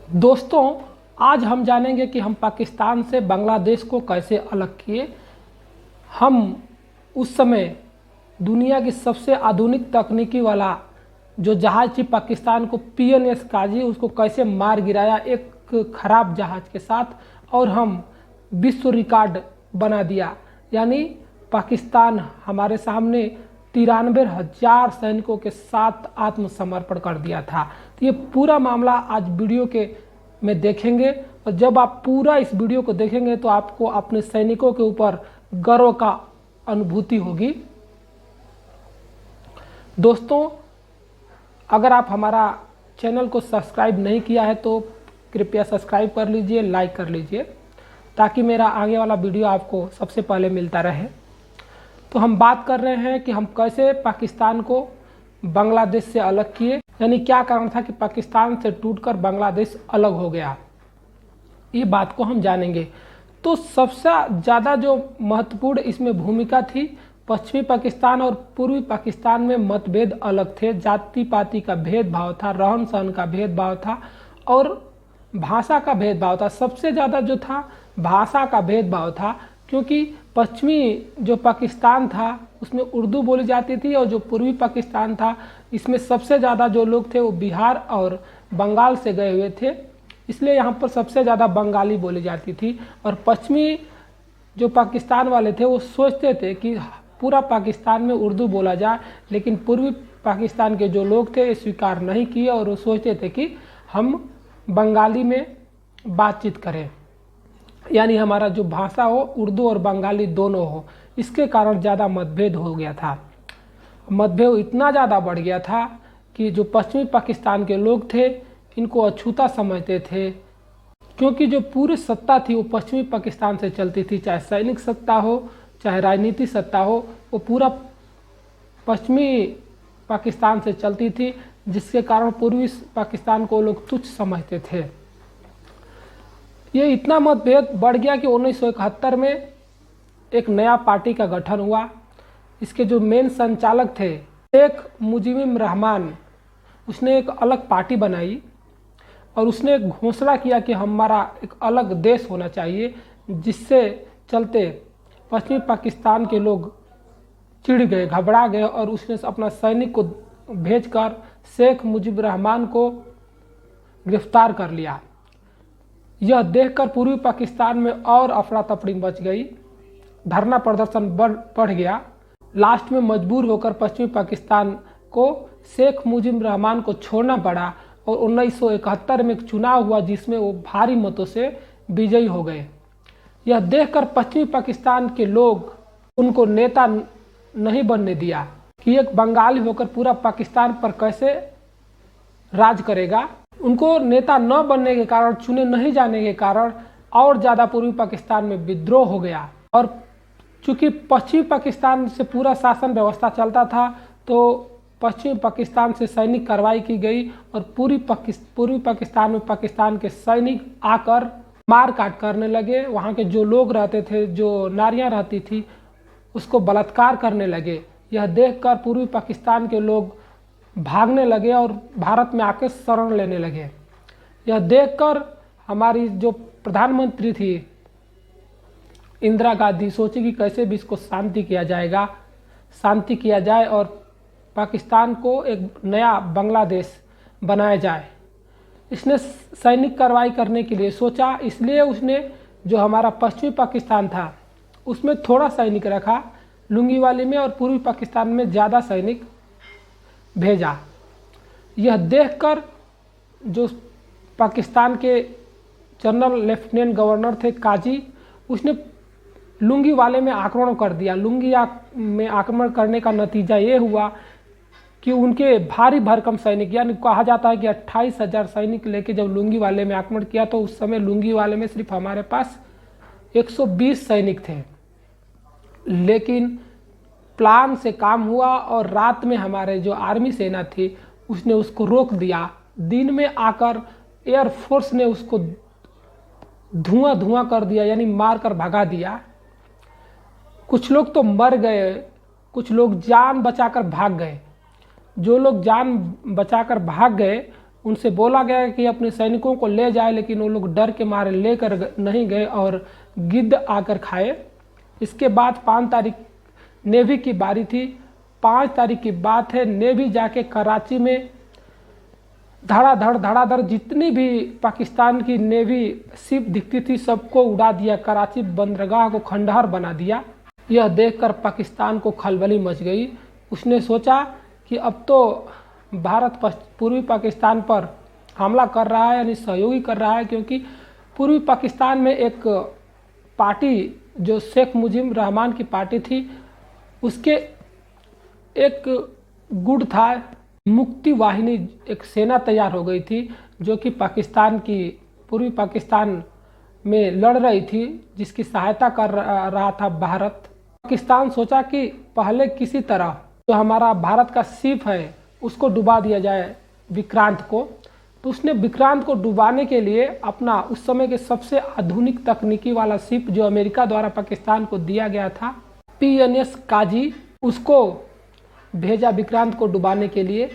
दोस्तों, आज हम जानेंगे कि हम पाकिस्तान से बांग्लादेश को कैसे अलग किए। हम उस समय दुनिया की सबसे आधुनिक तकनीकी वाला जो जहाज़ थी पाकिस्तान को PNS काजी, उसको कैसे मार गिराया एक खराब जहाज़ के साथ, और हम विश्व रिकॉर्ड बना दिया। यानी पाकिस्तान हमारे सामने 93,000 सैनिकों के साथ आत्मसमर्पण कर दिया था। तो ये पूरा मामला आज वीडियो के में देखेंगे, और जब आप पूरा इस वीडियो को देखेंगे तो आपको अपने सैनिकों के ऊपर गर्व का अनुभूति होगी। दोस्तों, अगर आप हमारा चैनल को सब्सक्राइब नहीं किया है तो कृपया सब्सक्राइब कर लीजिए, लाइक कर लीजिए, ताकि मेरा आगे वाला वीडियो आपको सबसे पहले मिलता रहे। तो हम बात कर रहे हैं कि हम कैसे पाकिस्तान को बांग्लादेश से अलग किए, यानी क्या कारण था कि पाकिस्तान से टूटकर बांग्लादेश अलग हो गया, ये बात को हम जानेंगे। तो सबसे ज़्यादा जो महत्वपूर्ण इसमें भूमिका थी, पश्चिमी पाकिस्तान और पूर्वी पाकिस्तान में मतभेद अलग थे, जाति पाति का भेदभाव था, रहन सहन का भेदभाव था और भाषा का भेदभाव था। सबसे ज़्यादा जो था भाषा का भेदभाव था, क्योंकि पश्चिमी जो पाकिस्तान था उसमें उर्दू बोली जाती थी, और जो पूर्वी पाकिस्तान था इसमें सबसे ज़्यादा जो लोग थे वो बिहार और बंगाल से गए हुए थे, इसलिए यहाँ पर सबसे ज़्यादा बंगाली बोली जाती थी। और पश्चिमी जो पाकिस्तान वाले थे वो सोचते थे कि पूरा पाकिस्तान में उर्दू बोला जाए, लेकिन पूर्वी पाकिस्तान के जो लोग थे स्वीकार नहीं किए और वो सोचते थे कि हम बंगाली में बातचीत करें, यानी हमारा जो भाषा हो उर्दू और बंगाली दोनों हो। इसके कारण ज़्यादा मतभेद हो गया था। मतभेद इतना ज़्यादा बढ़ गया था कि जो पश्चिमी पाकिस्तान के लोग थे इनको अछूता समझते थे, क्योंकि जो पूरी सत्ता थी वो पश्चिमी पाकिस्तान से चलती थी, चाहे सैनिक सत्ता हो चाहे राजनीतिक सत्ता हो, वो पूरा पश्चिमी पाकिस्तान से चलती थी, जिसके कारण पूर्वी पाकिस्तान को लोग तुच्छ समझते थे। ये इतना मतभेद बढ़ गया कि 1971 में एक नया पार्टी का गठन हुआ। इसके जो मेन संचालक थे शेख मुजीबुर रहमान, उसने एक अलग पार्टी बनाई और उसने एक घोषणा किया कि हमारा एक अलग देश होना चाहिए, जिससे चलते पश्चिमी पाकिस्तान के लोग चिढ़ गए, घबरा गए, और उसने अपना सैनिक को भेजकर शेख मुजीबुर रहमान को गिरफ्तार कर लिया। यह देखकर पूर्वी पाकिस्तान में और अफरा तफरी मच गई, धरना प्रदर्शन बढ़ गया। लास्ट में मजबूर होकर पश्चिमी पाकिस्तान को शेख मुजीबुर रहमान को छोड़ना पड़ा, और 1971 में एक चुनाव हुआ जिसमें वो भारी मतों से विजयी हो गए। यह देखकर पश्चिमी पाकिस्तान के लोग उनको नेता नहीं बनने दिया कि एक बंगाली होकर पूरा पाकिस्तान पर कैसे राज करेगा। उनको नेता न बनने के कारण, चुने नहीं जाने के कारण और ज़्यादा पूर्वी पाकिस्तान में विद्रोह हो गया। और चूंकि पश्चिमी पाकिस्तान से पूरा शासन व्यवस्था चलता था, तो पश्चिमी पाकिस्तान से सैनिक कार्रवाई की गई और पूर्वी पाकिस्तान में पाकिस्तान के सैनिक आकर मार काट करने लगे। वहाँ के जो लोग रहते थे, जो नारियाँ रहती थी, उसको बलात्कार करने लगे। यह देखकर पूर्वी पाकिस्तान के लोग भागने लगे और भारत में आके शरण लेने लगे। यह देखकर हमारी जो प्रधानमंत्री थी इंदिरा गांधी सोची कि कैसे भी इसको शांति किया जाए और पाकिस्तान को एक नया बांग्लादेश बनाया जाए। इसने सैनिक कार्रवाई करने के लिए सोचा, इसलिए उसने जो हमारा पश्चिमी पाकिस्तान था उसमें थोड़ा सैनिक रखा लुंगीवाली में, और पूर्वी पाकिस्तान में ज़्यादा सैनिक भेजा। यह देखकर जो पाकिस्तान के जनरल लेफ्टिनेंट गवर्नर थे काजी, उसने लुंगी वाले में आक्रमण कर दिया। लुंगी में आक्रमण करने का नतीजा ये हुआ कि उनके भारी भरकम सैनिक, यानी कहा जाता है कि 28,000 सैनिक लेके जब लुंगी वाले में आक्रमण किया, तो उस समय लुंगी वाले में सिर्फ हमारे पास 120 सैनिक थे। लेकिन प्लान से काम हुआ और रात में हमारे जो आर्मी सेना थी उसने उसको रोक दिया। दिन में आकर एयरफोर्स ने उसको धुआं कर दिया, यानी मार कर भगा दिया। कुछ लोग तो मर गए, कुछ लोग जान बचाकर भाग गए। जो लोग जान बचाकर भाग गए उनसे बोला गया कि अपने सैनिकों को ले जाए, लेकिन वो लोग डर के मारे लेकर नहीं गए और गिद्ध आकर खाए। इसके बाद 5 तारीख नेवी की बारी थी। 5 तारीख की बात है, नेवी जाके कराची में धड़ाधड़ जितनी भी पाकिस्तान की नेवी शिप दिखती थी सबको उड़ा दिया, कराची बंदरगाह को खंडहर बना दिया। यह देखकर पाकिस्तान को खलबली मच गई। उसने सोचा कि अब तो भारत पूर्वी पाकिस्तान पर हमला कर रहा है, यानी सहयोगी कर रहा है, क्योंकि पूर्वी पाकिस्तान में एक पार्टी जो शेख मुजीब रहमान की पार्टी थी, उसके एक गुट था, मुक्ति वाहिनी एक सेना तैयार हो गई थी जो कि पाकिस्तान की पूर्वी पाकिस्तान में लड़ रही थी, जिसकी सहायता कर रहा था भारत। पाकिस्तान सोचा कि पहले किसी तरह जो हमारा भारत का शिप है उसको डुबा दिया जाए, विक्रांत को। तो उसने विक्रांत को डुबाने के लिए अपना उस समय के सबसे आधुनिक तकनीकी वाला शिप जो अमेरिका द्वारा पाकिस्तान को दिया गया था, PNS काजी, उसको भेजा विक्रांत को डुबाने के लिए।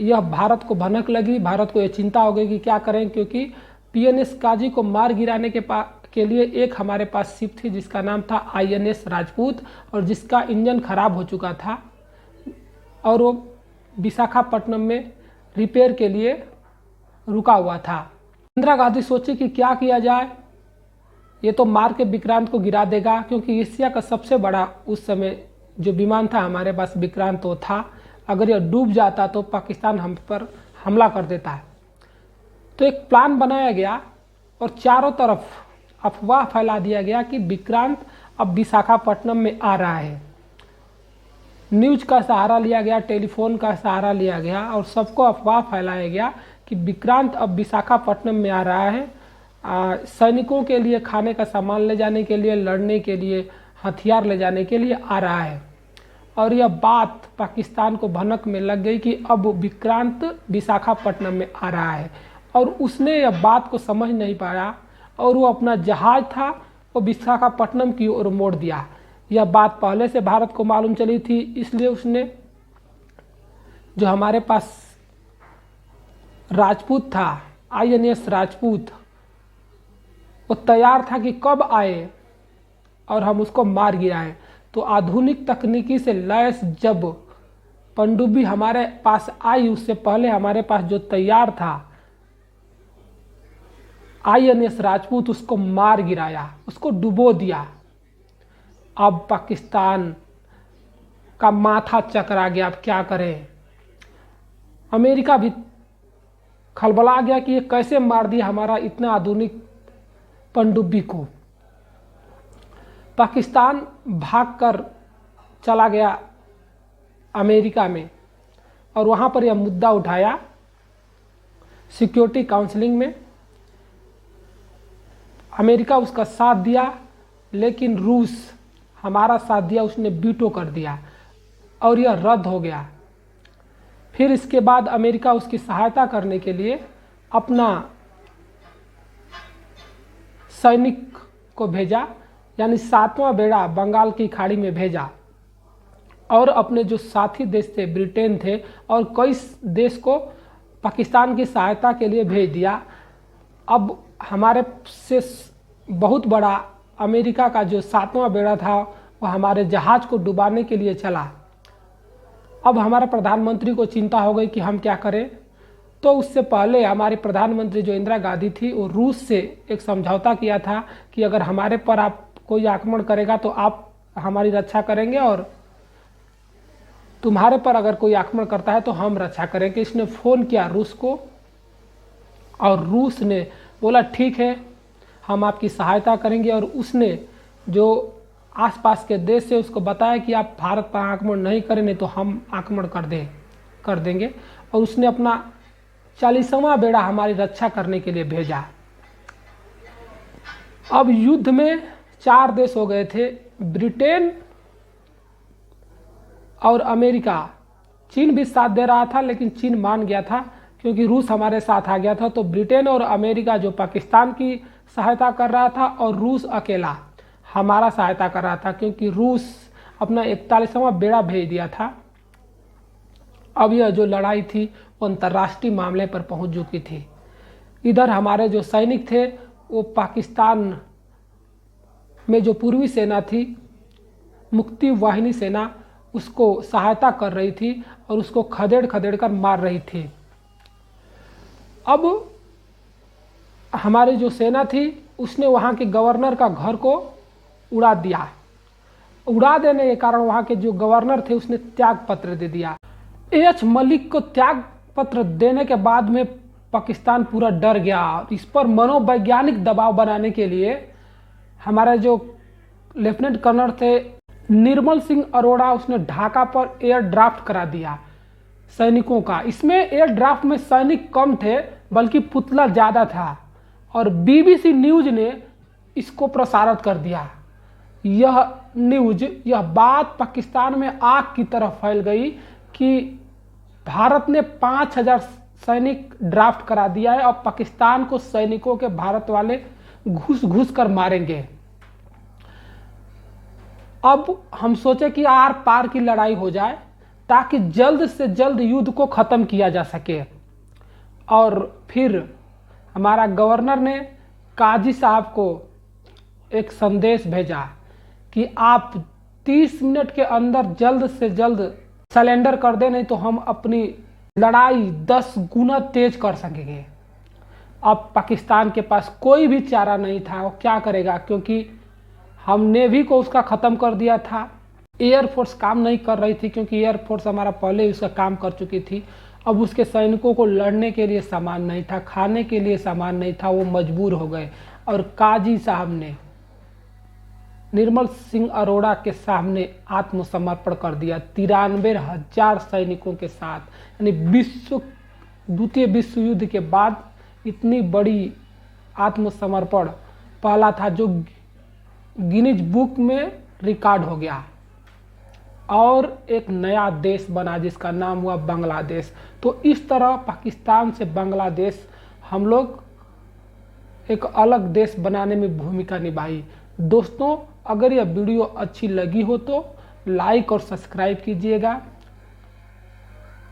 यह भारत को भनक लगी, भारत को यह चिंता हो गई कि क्या करें, क्योंकि PNS काजी को मार गिराने के लिए एक हमारे पास शिप थी जिसका नाम था INS राजपूत, और जिसका इंजन खराब हो चुका था और वो विशाखापट्टनम में रिपेयर के लिए रुका हुआ था। इंदिरा गांधी सोची कि क्या किया जाए, ये तो मार के विक्रांत को गिरा देगा, क्योंकि एशिया का सबसे बड़ा उस समय जो विमान था हमारे पास विक्रांत तो था। अगर यह डूब जाता तो पाकिस्तान हम पर हमला कर देता है। तो एक प्लान बनाया गया और चारों तरफ अफवाह फैला दिया गया कि विक्रांत अब विशाखापट्टनम में आ रहा है। न्यूज का सहारा लिया गया, टेलीफोन का सहारा लिया गया और सबको अफवाह फैलाया गया कि विक्रांत अब विशाखापट्टनम में आ रहा है। सैनिकों के लिए खाने का सामान ले जाने के लिए, लड़ने के लिए हथियार ले जाने के लिए आ रहा है। और यह बात पाकिस्तान को भनक में लग गई कि अब विक्रांत विशाखापट्टनम में आ रहा है, और उसने यह बात को समझ नहीं पाया और वो अपना जहाज था वो विशाखापट्टनम की ओर मोड़ दिया। यह बात पहले से भारत को मालूम चली थी, इसलिए उसने जो हमारे पास राजपूत था, INS राजपूत, वो तैयार था कि कब आए और हम उसको मार गिराएं। तो आधुनिक तकनीकी से लैस जब पनडुब्बी हमारे पास आई, उससे पहले हमारे पास जो तैयार था INS राजपूत, उसको मार गिराया, उसको डुबो दिया। अब पाकिस्तान का माथा चकरा गया, अब क्या करें। अमेरिका भी खलबला गया कि ये कैसे मार दिया हमारा इतना आधुनिक पनडुब्बी को। पाकिस्तान भागकर चला गया अमेरिका में और वहाँ पर यह मुद्दा उठाया सिक्योरिटी काउंसिलिंग में। अमेरिका उसका साथ दिया, लेकिन रूस हमारा साथ दिया, उसने वीटो कर दिया और यह रद्द हो गया। फिर इसके बाद अमेरिका उसकी सहायता करने के लिए अपना सैनिक को भेजा, यानी 7वां बेड़ा बंगाल की खाड़ी में भेजा, और अपने जो साथी देश थे, ब्रिटेन थे, और कई देश को पाकिस्तान की सहायता के लिए भेज दिया। अब हमारे से बहुत बड़ा अमेरिका का जो 7वां बेड़ा था वह हमारे जहाज को डुबाने के लिए चला। अब हमारे प्रधानमंत्री को चिंता हो गई कि हम क्या करें। तो उससे पहले हमारे प्रधानमंत्री जो इंदिरा गांधी थी, वो रूस से एक समझौता किया था कि अगर हमारे पर आप कोई आक्रमण करेगा तो आप हमारी रक्षा करेंगे, और तुम्हारे पर अगर कोई आक्रमण करता है तो हम रक्षा करेंगे। इसने फ़ोन किया रूस को और रूस ने बोला ठीक है, हम आपकी सहायता करेंगे। और उसने जो आसपास के देश से उसको बताया कि आप भारत पर आक्रमण नहीं करें, नहीं तो हम आक्रमण कर देंगे। और उसने अपना 40वां बेड़ा हमारी रक्षा करने के लिए भेजा। अब युद्ध में 4 देश हो गए थे, ब्रिटेन और अमेरिका। चीन भी साथ दे रहा था, लेकिन चीन मान गया था क्योंकि रूस हमारे साथ आ गया था। तो ब्रिटेन और अमेरिका जो पाकिस्तान की सहायता कर रहा था, और रूस अकेला हमारा सहायता कर रहा था, क्योंकि रूस अपना 41वां बेड़ा भेज दिया था। अब यह जो लड़ाई थी वो अंतर्राष्ट्रीय मामले पर पहुंच चुकी थी। इधर हमारे जो सैनिक थे वो पाकिस्तान में जो पूर्वी सेना थी, मुक्ति वाहिनी सेना, उसको सहायता कर रही थी और उसको खदेड़ खदेड़ कर मार रही थी। अब हमारी जो सेना थी उसने वहाँ के गवर्नर का घर को उड़ा दिया। उड़ा देने के कारण वहाँ के जो गवर्नर थे उसने त्याग पत्र दे दिया। एच मलिक को त्याग पत्र देने के बाद में पाकिस्तान पूरा डर गया। इस पर मनोवैज्ञानिक दबाव बनाने के लिए हमारा जो लेफ्टिनेंट कर्नल थे निर्मल सिंह अरोड़ा, उसने ढाका पर एयर ड्राफ्ट करा दिया सैनिकों का। इसमें एयर ड्राफ्ट में सैनिक कम थे बल्कि पुतला ज़्यादा था और बीबीसी न्यूज ने इसको प्रसारित कर दिया। यह बात पाकिस्तान में आग की तरह फैल गई कि भारत ने 5000 सैनिक ड्राफ्ट करा दिया है और पाकिस्तान को सैनिकों के भारत वाले घुस घुस कर मारेंगे। अब हम सोचे कि आर पार की लड़ाई हो जाए ताकि जल्द से जल्द युद्ध को ख़त्म किया जा सके। और फिर हमारा गवर्नर ने काजी साहब को एक संदेश भेजा कि आप 30 मिनट के अंदर जल्द से जल्द सरेंडर कर दें, नहीं तो हम अपनी लड़ाई 10 गुना तेज कर सकेंगे। अब पाकिस्तान के पास कोई भी चारा नहीं था, वो क्या करेगा, क्योंकि हम नेवी को उसका ख़त्म कर दिया था। एयरफोर्स काम नहीं कर रही थी क्योंकि एयरफोर्स हमारा पहले ही उसका काम कर चुकी थी। अब उसके सैनिकों को लड़ने के लिए सामान नहीं था, खाने के लिए सामान नहीं था, वो मजबूर हो गए। और काजी साहब ने निर्मल सिंह अरोड़ा के सामने आत्मसमर्पण कर दिया 93,000 सैनिकों के साथ। यानी द्वितीय विश्व युद्ध के बाद इतनी बड़ी आत्मसमर्पण पहला था जो गिनीज बुक में रिकॉर्ड हो गया और एक नया देश बना जिसका नाम हुआ बांग्लादेश। तो इस तरह पाकिस्तान से बांग्लादेश हम लोग एक अलग देश बनाने में भूमिका निभाई। दोस्तों, अगर यह वीडियो अच्छी लगी हो तो लाइक और सब्सक्राइब कीजिएगा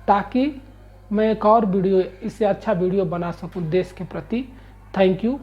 ताकि मैं एक और वीडियो, इससे अच्छा वीडियो बना सकूं देश के प्रति। Thank you.